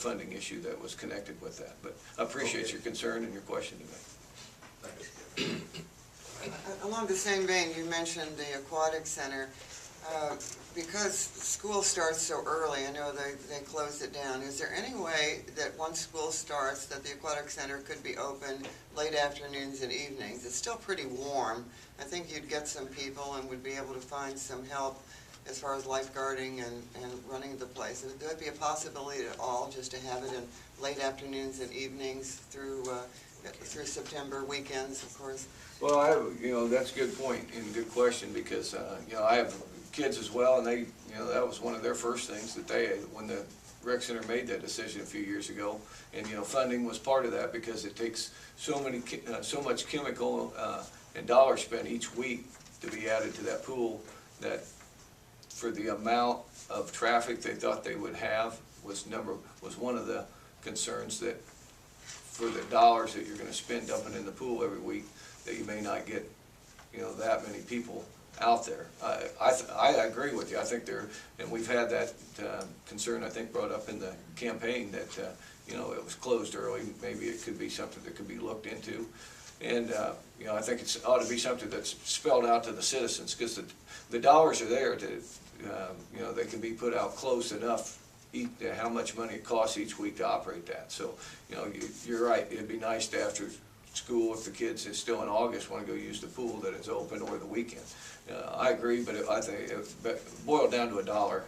funding issue that was connected with that. But I appreciate your concern and your question today. Along the same vein, you mentioned the Aquatic Center. Because school starts so early, I know they closed it down. Is there any way that once school starts that the Aquatic Center could be open late afternoons and evenings? It's still pretty warm. I think you'd get some people and would be able to find some help as far as lifeguarding and running the place. Would there be a possibility at all just to have it in late afternoons and evenings through September, weekends, of course? Well, that's a good point and good question, because, I have kids as well, and they, that was one of their first things that when the rec center made that decision a few years ago, and, funding was part of that, because it takes so much chemical and dollars spent each week to be added to that pool, that for the amount of traffic they thought they would have was one of the concerns, that for the dollars that you're going to spend dumping in the pool every week, that you may not get, that many people out there. I agree with you. I think and we've had that concern, I think, brought up in the campaign, that it was closed early. Maybe it could be something that could be looked into, and I think it ought to be something that's spelled out to the citizens, because the dollars are there to, they can be put out close enough. How much money it costs each week to operate that. So, you're right. It'd be nice to, after school, if the kids is still in August want to go use the pool, that it's open, or the weekend. I agree, but I think it boiled down to a dollar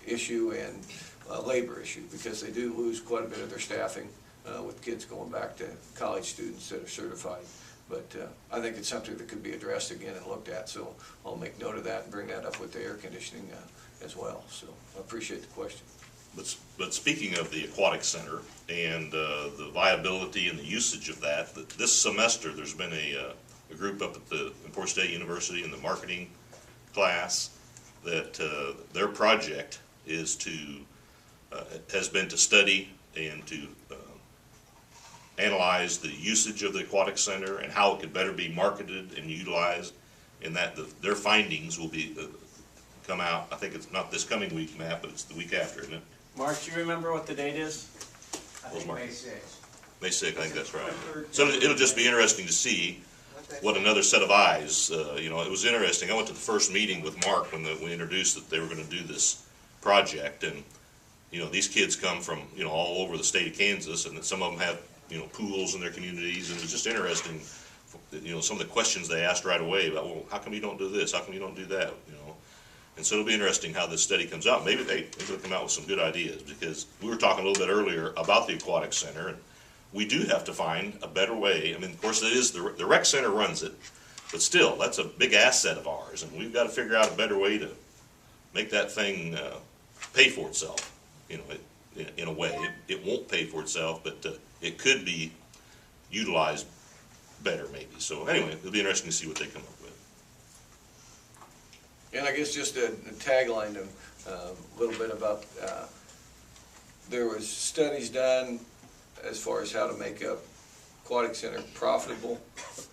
issue and a labor issue, because they do lose quite a bit of their staffing with kids going back to college students that are certified. But I think it's something that could be addressed again and looked at. So I'll make note of that and bring that up with the air conditioning as well. So I appreciate the question. But speaking of the Aquatic Center and the viability and the usage of that, this semester there's been a group up at the Port State University in the marketing class that their project is has been to study and to analyze the usage of the Aquatic Center and how it could better be marketed and utilized, and that their findings will be come out. I think it's not this coming week, Matt, but it's the week after, isn't it? Mark, do you remember what the date is? I think May 6th. May 6th, I think that's right. So it'll just be interesting to see what another set of eyes, it was interesting. I went to the first meeting with Mark when we introduced that they were going to do this project, and, these kids come from, all over the state of Kansas, and that some of them have, pools in their communities, and it was just interesting, some of the questions they asked right away about, well, how come you don't do this? How come you don't do that? And so it'll be interesting how this study comes out. Maybe they'll come out with some good ideas, because we were talking a little bit earlier about the Aquatic Center, and we do have to find a better way. I mean, of course, it is the rec center runs it, but still, that's a big asset of ours, and we've got to figure out a better way to make that thing pay for itself. In a way, it won't pay for itself, but it could be utilized better, maybe. So anyway, it'll be interesting to see what they come up with. And I guess just a tagline to a little bit about, there was studies done as far as how to make a aquatic center profitable,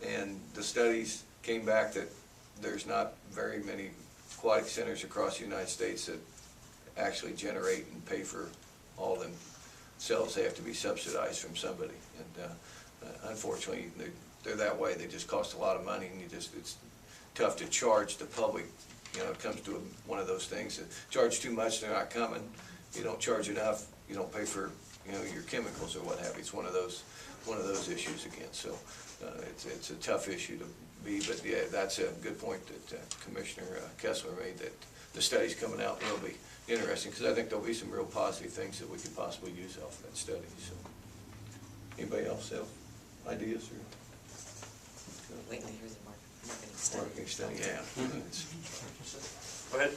and the studies came back that there's not very many aquatic centers across the United States that actually generate and pay for all themselves. They have to be subsidized from somebody, and unfortunately they're that way. They just cost a lot of money, and it's tough to charge the public. It comes to one of those things that charge too much, they're not coming. You don't charge enough, you don't pay for your chemicals or what have you. It's one of those issues again. So it's a tough issue to be, but yeah, that's a good point that Commissioner Kessler made, that the study's coming out will be interesting, because I think there'll be some real positive things that we could possibly use off of that study. So anybody else have ideas? Or Wait, here's a marketing study. Marketing study, yeah. Go ahead.